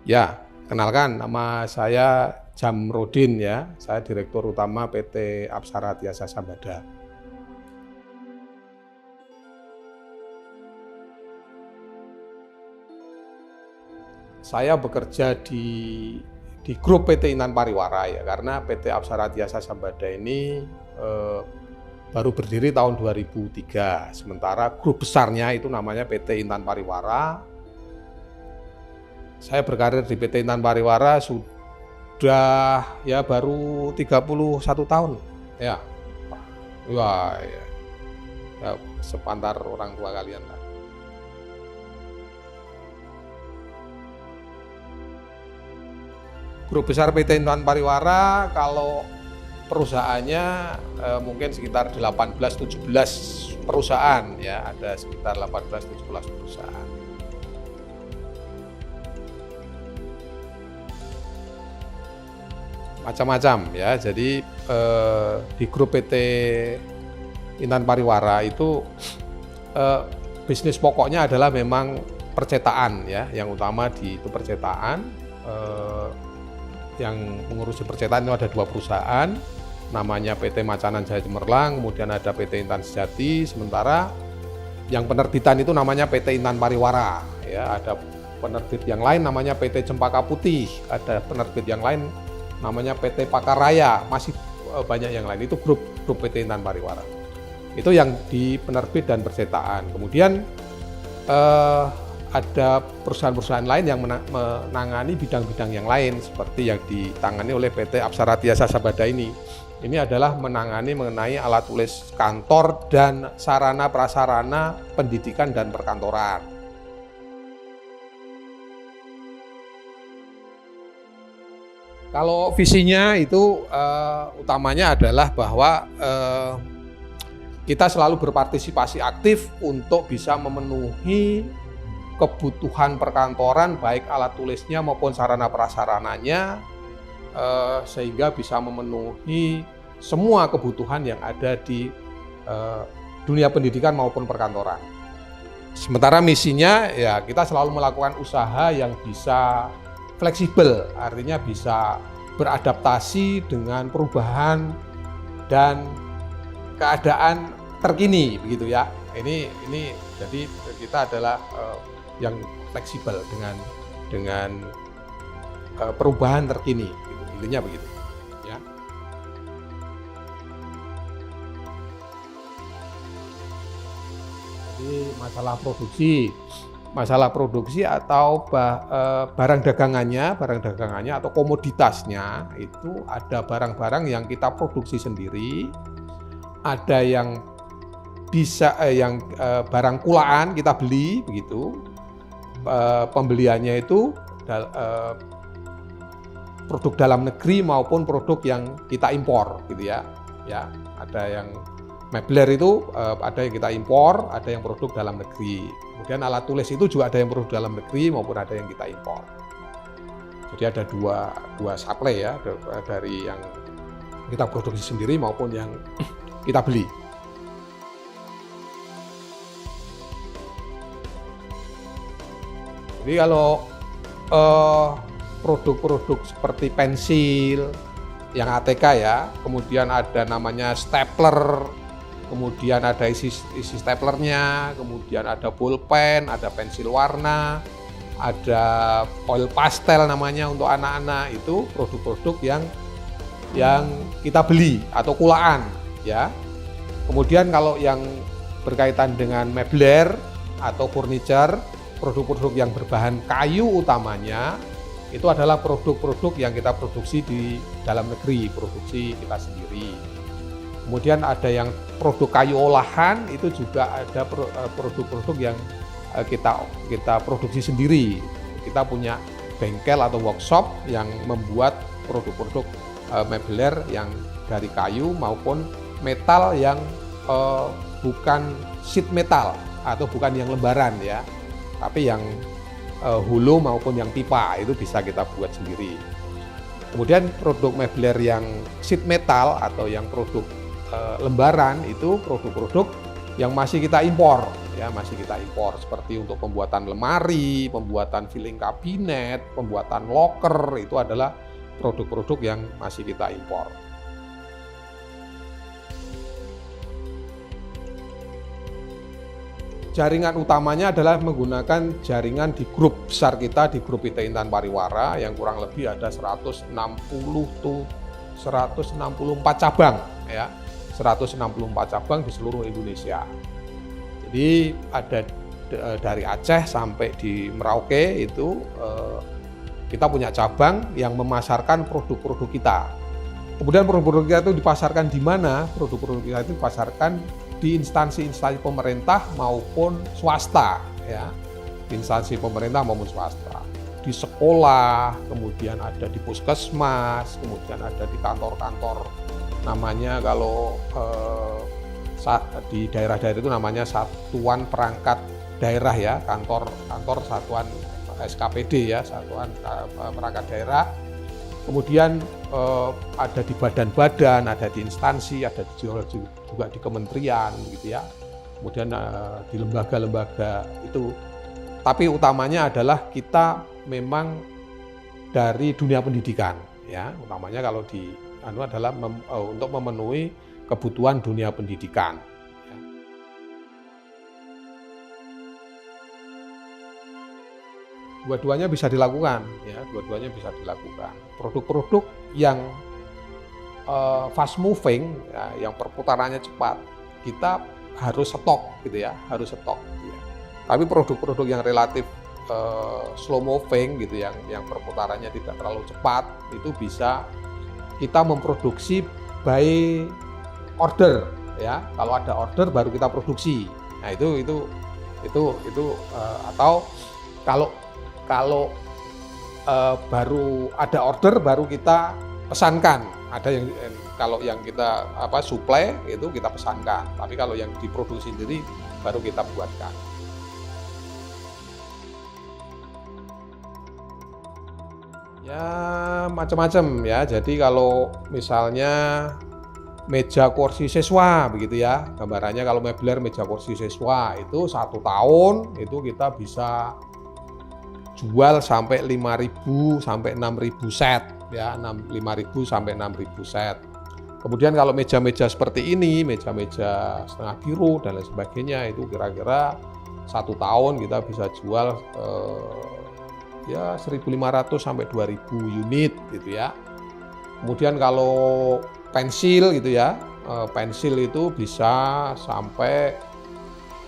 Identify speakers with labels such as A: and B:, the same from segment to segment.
A: Ya, kenalkan nama saya Jamrodin ya, saya Direktur Utama PT Apsara Tiasa Sambada. Saya bekerja di grup PT Intan Pariwara ya, karena PT Apsara Tiasa Sambada ini baru berdiri tahun 2003, sementara grup besarnya itu namanya PT Intan Pariwara. Saya berkarir di PT Intan Pariwara sudah ya baru 31 tahun. Ya. Wah, ya. Ya, sepantar orang tua kalian lah. Grup besar PT Intan Pariwara kalau perusahaannya mungkin sekitar 18-17 perusahaan ya, ada sekitar 18-17 perusahaan. Macam-macam ya, jadi di grup PT Intan Pariwara itu bisnis pokoknya adalah memang percetaan ya, yang utama itu percetaan. Yang mengurusi percetaan itu ada 2 perusahaan, namanya PT Macanan Jaya Cemerlang, kemudian ada PT Intan Sejati, sementara yang penerbitan itu namanya PT Intan Pariwara ya, ada penerbit yang lain namanya PT Cempaka Putih, ada penerbit yang lain namanya PT Pakaraya, masih banyak yang lain, itu grup PT Intan Pariwara. Itu yang di penerbit dan percetaan. Kemudian ada perusahaan-perusahaan lain yang menangani bidang-bidang yang lain seperti yang ditangani oleh PT Apsara Tiasa Sambada ini. Ini adalah menangani mengenai alat tulis kantor dan sarana prasarana pendidikan dan perkantoran. Kalau visinya itu utamanya adalah bahwa kita selalu berpartisipasi aktif untuk bisa memenuhi kebutuhan perkantoran, baik alat tulisnya maupun sarana prasarananya, sehingga bisa memenuhi semua kebutuhan yang ada di dunia pendidikan maupun perkantoran. Sementara misinya ya kita selalu melakukan usaha yang bisa fleksibel, artinya bisa beradaptasi dengan perubahan dan keadaan terkini begitu ya. Ini jadi kita adalah yang fleksibel dengan perubahan terkini, gitu. Intinya begitu ya. Jadi masalah produksi atau barang dagangannya atau komoditasnya, itu ada barang-barang yang kita produksi sendiri, ada yang bisa barang kulaan kita beli begitu. Pembeliannya itu produk dalam negeri maupun produk yang kita impor gitu ya. Ya, ada yang mebler itu ada yang kita impor, ada yang produk dalam negeri. Kemudian alat tulis itu juga ada yang produk dalam negeri maupun ada yang kita impor. Jadi ada dua supply ya, dari yang kita produksi sendiri maupun yang kita beli. Jadi kalau produk-produk seperti pensil yang ATK ya, kemudian ada namanya stapler, kemudian ada isi staplernya, kemudian ada pulpen, ada pensil warna, ada oil pastel namanya untuk anak-anak, itu produk-produk yang kita beli atau kulaan ya. Kemudian kalau yang berkaitan dengan mebler atau furniture, produk-produk yang berbahan kayu utamanya, itu adalah produk-produk yang kita produksi di dalam negeri, produksi kita sendiri. Kemudian ada yang produk kayu olahan, itu juga ada produk-produk yang kita produksi sendiri. Kita punya bengkel atau workshop yang membuat produk-produk mebler yang dari kayu maupun metal yang bukan sheet metal atau bukan yang lembaran ya, tapi yang hulu maupun yang pipa, itu bisa kita buat sendiri. Kemudian produk mebler yang sheet metal atau yang produk lembaran, itu produk-produk yang masih kita impor, ya masih kita impor, seperti untuk pembuatan lemari, pembuatan filling kabinet, pembuatan loker, itu adalah produk-produk yang masih kita impor. Jaringan utamanya adalah menggunakan jaringan di grup besar kita, di grup PT Intan Pariwara yang kurang lebih ada 164 cabang, ya, 164 cabang di seluruh Indonesia. Jadi ada dari Aceh sampai di Merauke itu kita punya cabang yang memasarkan produk-produk kita. Kemudian produk-produk kita itu dipasarkan di mana? Produk-produk kita itu dipasarkan di instansi-instansi pemerintah maupun swasta, ya, instansi pemerintah maupun swasta, di sekolah, kemudian ada di puskesmas, kemudian ada di kantor-kantor, namanya kalau di daerah-daerah itu namanya satuan perangkat daerah, ya, kantor satuan SKPD, ya, satuan perangkat daerah. Kemudian ada di badan-badan, ada di instansi, ada juga di kementerian, gitu ya. Kemudian di lembaga-lembaga itu. Tapi utamanya adalah kita memang dari dunia pendidikan, ya. Utamanya kalau di adalah untuk memenuhi kebutuhan dunia pendidikan. Dua-duanya bisa dilakukan, ya, dua-duanya bisa dilakukan. Produk-produk yang fast moving, ya, yang perputarannya cepat, kita harus stok, gitu ya, harus stok. Ya. Tapi produk-produk yang relatif slow moving, gitu, yang perputarannya tidak terlalu cepat, itu bisa kita memproduksi by order, ya. Kalau ada order baru kita produksi. Nah itu atau kalau baru ada order baru kita pesankan. Ada yang kalau yang kita supply itu kita pesankan. Tapi kalau yang diproduksi sendiri baru kita buatkan. Ya macam-macam, ya. Jadi kalau misalnya meja kursi siswa begitu, ya, gambarannya kalau meubiler meja kursi siswa itu 1 tahun itu kita bisa jual sampai 5.000 sampai 6.000 set, ya, 5.000 sampai 6.000 set. Kemudian kalau meja-meja seperti ini, meja-meja setengah biru dan lain sebagainya, itu kira-kira 1 tahun kita bisa jual ya 1.500 sampai 2.000 unit, gitu ya. Kemudian kalau pensil, gitu ya, pensil itu bisa sampai,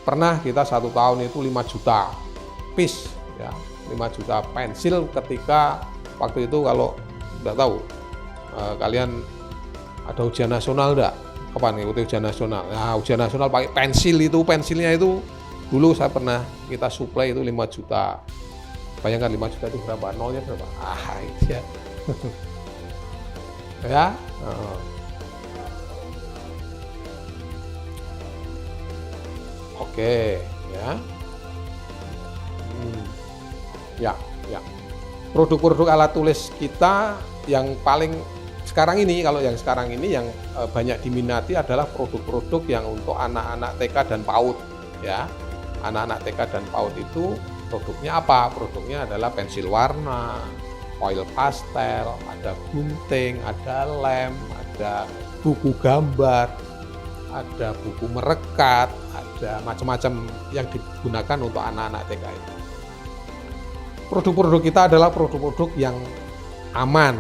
A: pernah kita 1 tahun itu 5 juta piece, ya. 5 juta pensil ketika waktu itu, kalau enggak tahu kalian ada ujian nasional enggak? Kapan ikuti ujian nasional? Nah, ujian nasional pakai pensil itu, pensilnya itu dulu saya pernah kita supply itu 5 juta. Bayangkan 5 juta itu berapa? Nolnya berapa? Itu ya. Ya. Oke, ya. Ya. Produk-produk alat tulis kita yang paling sekarang ini, kalau yang sekarang ini yang banyak diminati adalah produk-produk yang untuk anak-anak TK dan PAUD, ya. Anak-anak TK dan PAUD itu produknya apa? Produknya adalah pensil warna, foil pastel, ada gunting, ada lem, ada buku gambar, ada buku merekat, ada macam-macam yang digunakan untuk anak-anak TK itu. Produk-produk kita adalah produk-produk yang aman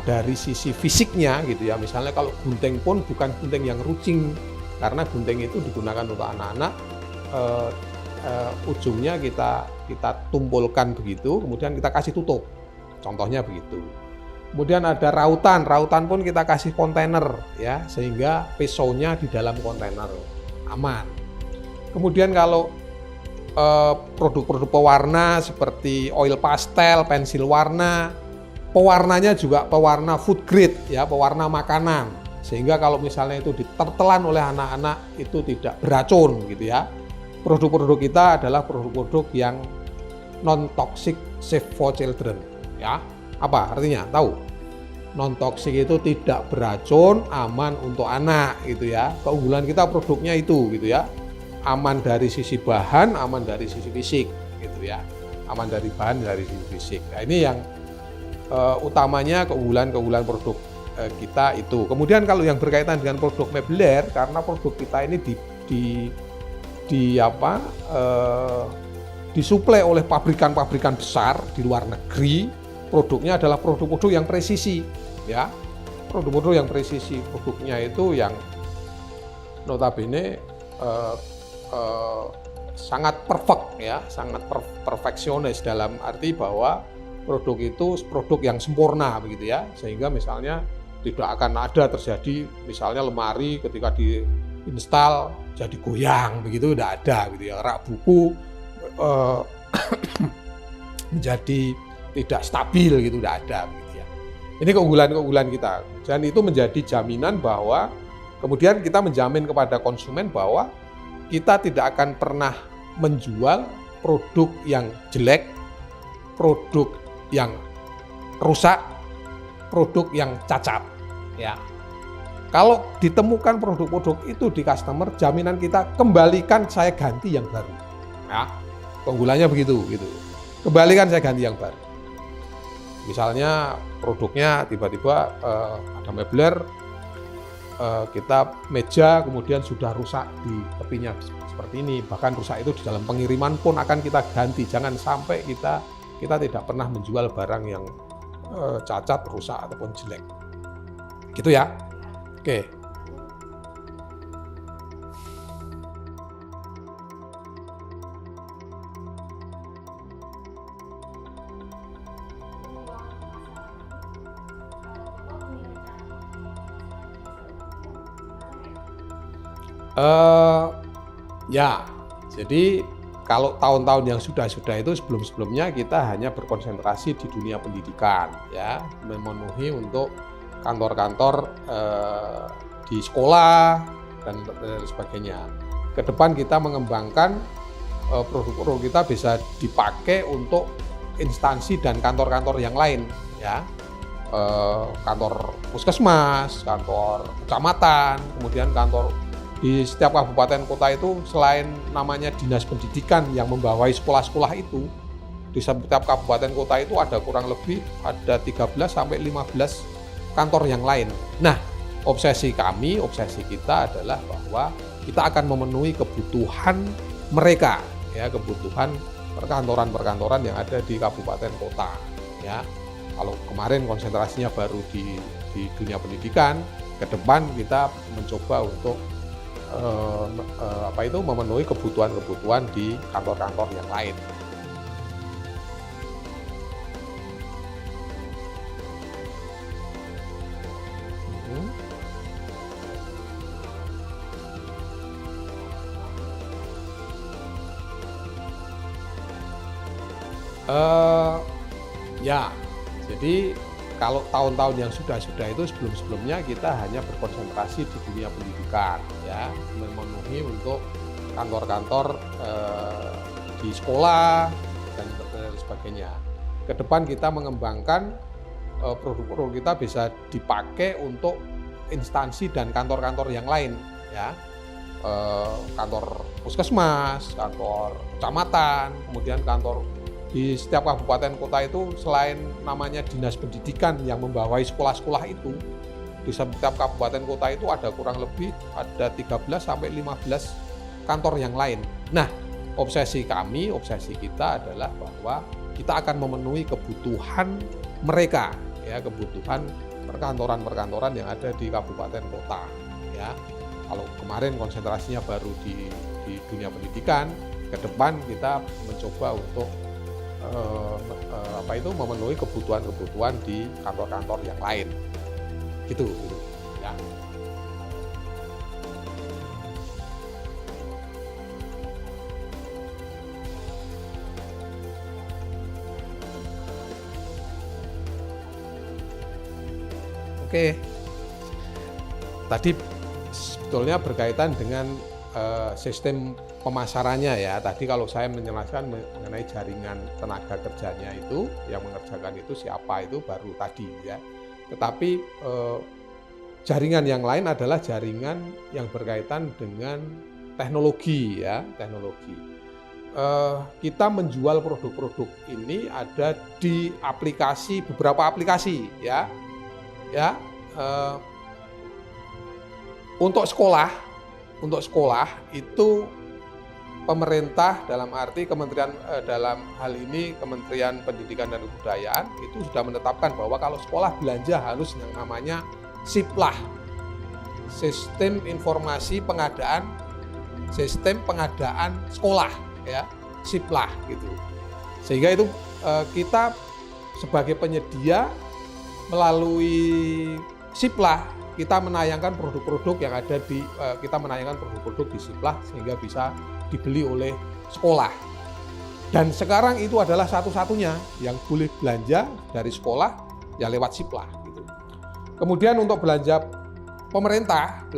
A: dari sisi fisiknya, gitu ya. Misalnya kalau gunting pun bukan gunting yang runcing, karena gunting itu digunakan untuk anak-anak, ujungnya kita tumpulkan begitu, kemudian kita kasih tutup, contohnya begitu. Kemudian ada rautan pun kita kasih kontainer, ya, sehingga pisaunya di dalam kontainer aman. Kemudian kalau produk-produk pewarna seperti oil pastel, pensil warna, pewarnanya juga pewarna food grade, ya, pewarna makanan, sehingga kalau misalnya itu ditertelan oleh anak-anak itu tidak beracun, gitu ya. Produk-produk kita adalah produk-produk yang non toxic, safe for children, ya. Apa artinya? Tahu? non toksik itu tidak beracun, aman untuk anak gitu ya. Keunggulan kita produknya itu gitu ya. Aman dari sisi bahan, aman dari sisi fisik gitu ya. Aman dari bahan, dari sisi fisik. Nah, ini yang utamanya keunggulan produk kita itu. Kemudian kalau yang berkaitan dengan produk meubiler, karena produk kita ini disuplai oleh pabrikan-pabrikan besar di luar negeri, produknya adalah produk-produk yang presisi, ya. Produk-produk yang presisi, produknya itu yang notabene sangat perfect, ya, sangat perfeksionis dalam arti bahwa produk itu produk yang sempurna begitu ya, sehingga misalnya tidak akan ada terjadi misalnya lemari ketika diinstal jadi goyang begitu, tidak ada gitu ya. Rak buku menjadi tidak stabil gitu, tidak ada gitu ya. Ini keunggulan kita, dan itu menjadi jaminan bahwa kemudian kita menjamin kepada konsumen bahwa kita tidak akan pernah menjual produk yang jelek, produk yang rusak, produk yang cacat ya. Kalau ditemukan produk-produk itu di customer, jaminan kita kembalikan, saya ganti yang baru ya. Keunggulannya begitu gitu. Kembalikan, saya ganti yang baru. Misalnya produknya tiba-tiba ada meubiler, kita meja kemudian sudah rusak di tepinya seperti ini, bahkan rusak itu di dalam pengiriman pun akan kita ganti. Jangan sampai kita tidak pernah menjual barang yang cacat, rusak ataupun jelek. Gitu ya. Oke. Ya, jadi kalau tahun-tahun yang sudah itu sebelum-sebelumnya kita hanya berkonsentrasi di dunia pendidikan, ya, memenuhi untuk kantor-kantor di sekolah dan sebagainya. Ke depan kita mengembangkan produk-produk kita bisa dipakai untuk instansi dan kantor-kantor yang lain, ya. Kantor puskesmas, kantor kecamatan, kemudian kantor di setiap kabupaten kota itu selain namanya dinas pendidikan yang membawai sekolah-sekolah itu, di setiap kabupaten kota itu ada kurang lebih ada 13 sampai 15 kantor yang lain. Nah, obsesi kita adalah bahwa kita akan memenuhi kebutuhan mereka, ya, kebutuhan perkantoran-perkantoran yang ada di kabupaten kota, ya. Kalau kemarin konsentrasinya baru di dunia pendidikan, ke depan kita mencoba untuk memenuhi kebutuhan di kantor-kantor yang lain. Ya, jadi kalau tahun-tahun yang sudah itu sebelum-sebelumnya kita hanya berkonsentrasi di dunia pendidikan, ya, memenuhi untuk kantor-kantor di sekolah dan sebagainya. Ke depan kita mengembangkan produk-produk kita bisa dipakai untuk instansi dan kantor-kantor yang lain, ya, kantor puskesmas, kantor kecamatan, kemudian kantor di setiap kabupaten kota itu selain namanya dinas pendidikan yang membawai sekolah-sekolah itu, di setiap kabupaten kota itu ada kurang lebih ada 13 sampai 15 kantor yang lain. Nah, obsesi kita adalah bahwa kita akan memenuhi kebutuhan mereka, ya, kebutuhan perkantoran-perkantoran yang ada di kabupaten kota, ya. Kalau kemarin konsentrasinya baru di dunia pendidikan, ke depan kita mencoba untuk memenuhi kebutuhan di kantor-kantor yang lain, gitu ya. Oke, tadi sebetulnya berkaitan dengan sistem pemasarannya, ya. Tadi kalau saya menjelaskan mengenai jaringan tenaga kerjanya itu, yang mengerjakan itu siapa itu baru tadi, ya. Tetapi jaringan yang lain adalah jaringan yang berkaitan dengan teknologi ya, teknologi. Kita menjual produk-produk ini ada di aplikasi, beberapa aplikasi ya. Untuk sekolah itu pemerintah dalam arti kementerian dalam hal ini Kementerian Pendidikan dan Kebudayaan itu sudah menetapkan bahwa kalau sekolah belanja harus yang namanya SIPLAH, Sistem Informasi Sistem Pengadaan Sekolah ya, SIPLAH gitu. Sehingga itu kita sebagai penyedia melalui SIPLAH kita menayangkan produk-produk yang ada di SIPLAH sehingga bisa dibeli oleh sekolah. Dan sekarang itu adalah satu-satunya yang boleh belanja dari sekolah ya lewat SIPLAH gitu. Kemudian untuk belanja pemerintah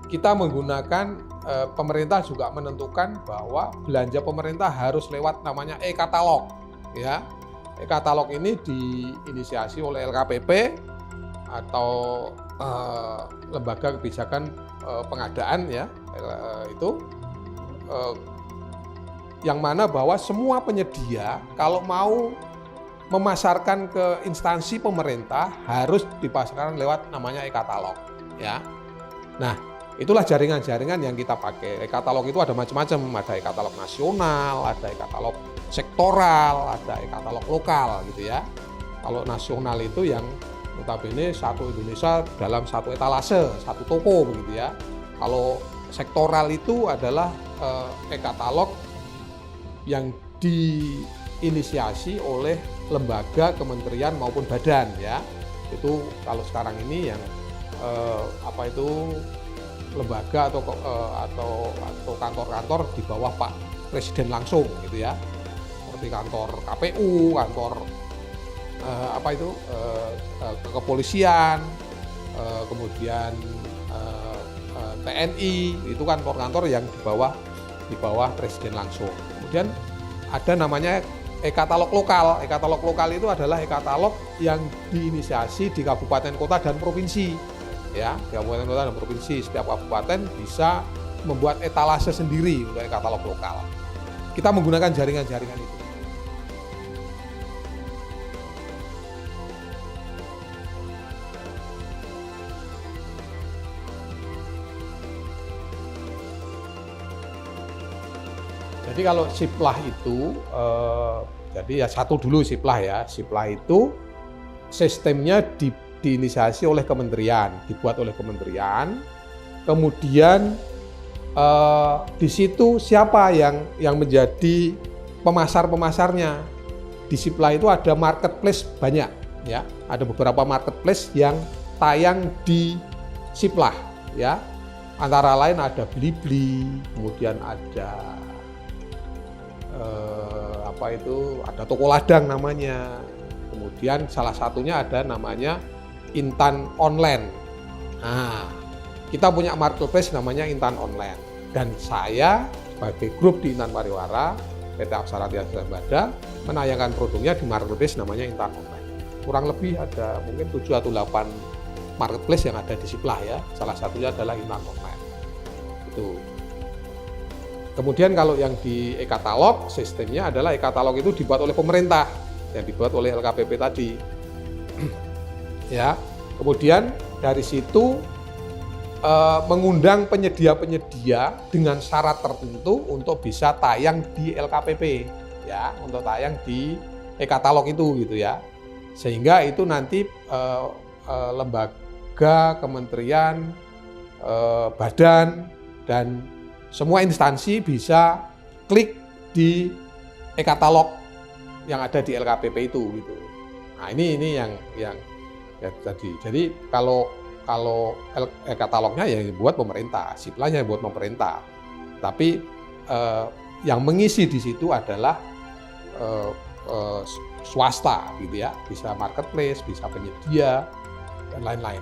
A: kita menggunakan pemerintah juga menentukan bahwa belanja pemerintah harus lewat namanya e-katalog ya. E-katalog ini diinisiasi oleh LKPP atau Lembaga Kebijakan Pengadaan ya, itu yang mana bahwa semua penyedia kalau mau memasarkan ke instansi pemerintah harus dipasarkan lewat namanya e-katalog ya. Nah, itulah jaringan-jaringan yang kita pakai. E-katalog itu ada macam-macam, ada e-katalog nasional, ada e-katalog sektoral, ada e-katalog lokal gitu ya. Kalau nasional itu yang notabene satu Indonesia dalam satu etalase, satu toko begitu ya. Kalau sektoral itu adalah e-katalog yang diinisiasi oleh lembaga, kementerian maupun badan ya. Itu kalau sekarang ini yang lembaga atau kantor-kantor di bawah Pak Presiden langsung gitu ya. Seperti kantor KPU, kantor kepolisian, kemudian TNI, itu kantor-kantor yang di bawah Presiden langsung. Kemudian ada namanya e-katalog lokal. E-katalog lokal itu adalah e-katalog yang diinisiasi di kabupaten, kota, dan provinsi. Ya, kabupaten, kota, dan provinsi. Setiap kabupaten bisa membuat etalase sendiri untuk e-katalog lokal. Kita menggunakan jaringan-jaringan itu. Jadi kalau SIPLAH itu, jadi ya satu dulu SIPLAH ya. SIPLAH itu sistemnya diinisiasi oleh kementerian, dibuat oleh kementerian. Kemudian di situ siapa yang menjadi pemasarnya? Di SIPLAH itu ada marketplace banyak ya. Ada beberapa marketplace yang tayang di SIPLAH ya. Antara lain ada Blibli, kemudian ada ada toko ladang namanya. Kemudian salah satunya ada namanya Intan Online. Nah, kita punya marketplace namanya Intan Online. Dan saya sebagai grup di Intan Pariwara, PT Aksara Tiasa Bada, menayangkan produknya di marketplace namanya Intan Online. Kurang lebih ada mungkin 7 atau 8 marketplace yang ada di SIPLAH ya. Salah satunya adalah Intan Online. Itu. Kemudian kalau yang di e-katalog, sistemnya adalah e-katalog itu dibuat oleh pemerintah, yang dibuat oleh LKPP tadi. Ya, kemudian dari situ mengundang penyedia-penyedia dengan syarat tertentu untuk bisa tayang di LKPP, ya, untuk tayang di e-katalog itu gitu ya. Sehingga itu nanti lembaga, kementerian, badan, dan semua instansi bisa klik di e-katalog yang ada di LKPP itu gitu. Nah, ini yang ya, tadi. Jadi kalau e-katalognya ya buat pemerintah, SIPLAH-nya buat pemerintah. Tapi yang mengisi di situ adalah swasta gitu ya, bisa marketplace, bisa penyedia dan lain-lain.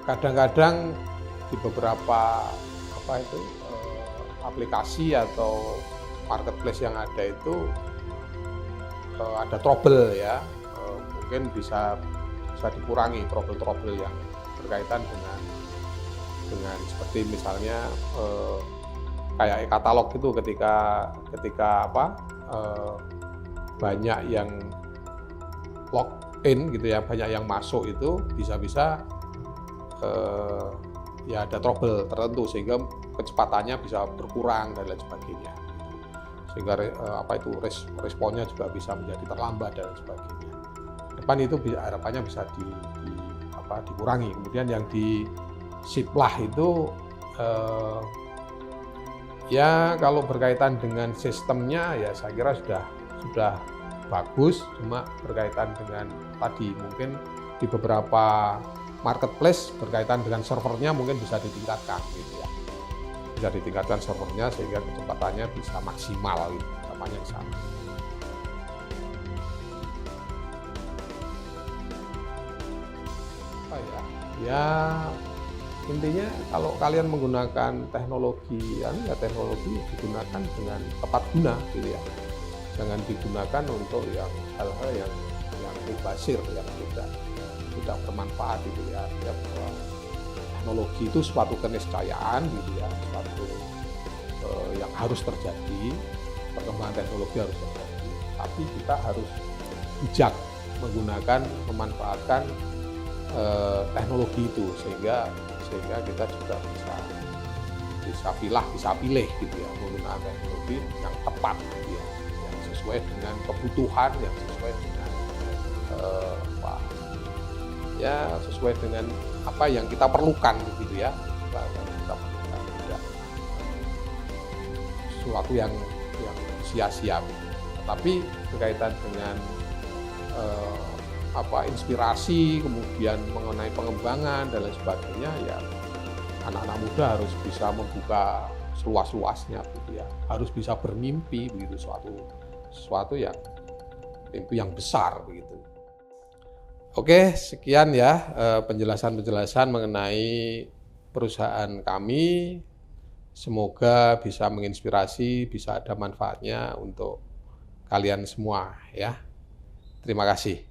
A: Kadang-kadang di beberapa aplikasi atau marketplace yang ada itu ada trouble ya, mungkin bisa dikurangi trouble-trouble yang berkaitan dengan seperti misalnya kayak e-katalog itu ketika banyak yang login gitu ya, banyak yang masuk itu bisa ya ada trouble tertentu sehingga kecepatannya bisa berkurang dan lain sebagainya. Sehingga responnya juga bisa menjadi terlambat dan lain sebagainya. Depan itu harapannya bisa dikurangi. Kemudian yang di Siplah itu ya kalau berkaitan dengan sistemnya ya saya kira sudah bagus, cuma berkaitan dengan tadi mungkin di beberapa marketplace berkaitan dengan servernya mungkin bisa ditingkatkan gitu ya. Bisa ditingkatkan servernya sehingga kecepatannya bisa maksimal gitu, harapannya di sana. Oh ya, intinya kalau kalian menggunakan teknologi, ya teknologi digunakan dengan tepat guna gitu ya. Jangan digunakan untuk yang hal-hal yang mubazir, yang tidak bermanfaat gitu ya. Teknologi itu suatu keniscayaan gitu ya, suatu yang harus terjadi, perkembangan teknologi harus terjadi. Tapi kita harus bijak memanfaatkan teknologi itu sehingga kita juga bisa pilih gitu ya, menggunakan teknologi yang tepat gitu ya, yang sesuai dengan kebutuhan, yang sesuai dengan sesuai dengan apa yang kita perlukan gitu ya, kita perlukan tidak sesuatu yang sia-sia. Tapi berkaitan dengan inspirasi, kemudian mengenai pengembangan dan lain sebagainya, ya anak-anak muda harus bisa membuka seluas-luasnya gitu ya, harus bisa bermimpi begitu, sesuatu yang mimpi yang besar begitu. Oke, sekian ya penjelasan mengenai perusahaan kami. Semoga bisa menginspirasi, bisa ada manfaatnya untuk kalian semua ya. Terima kasih.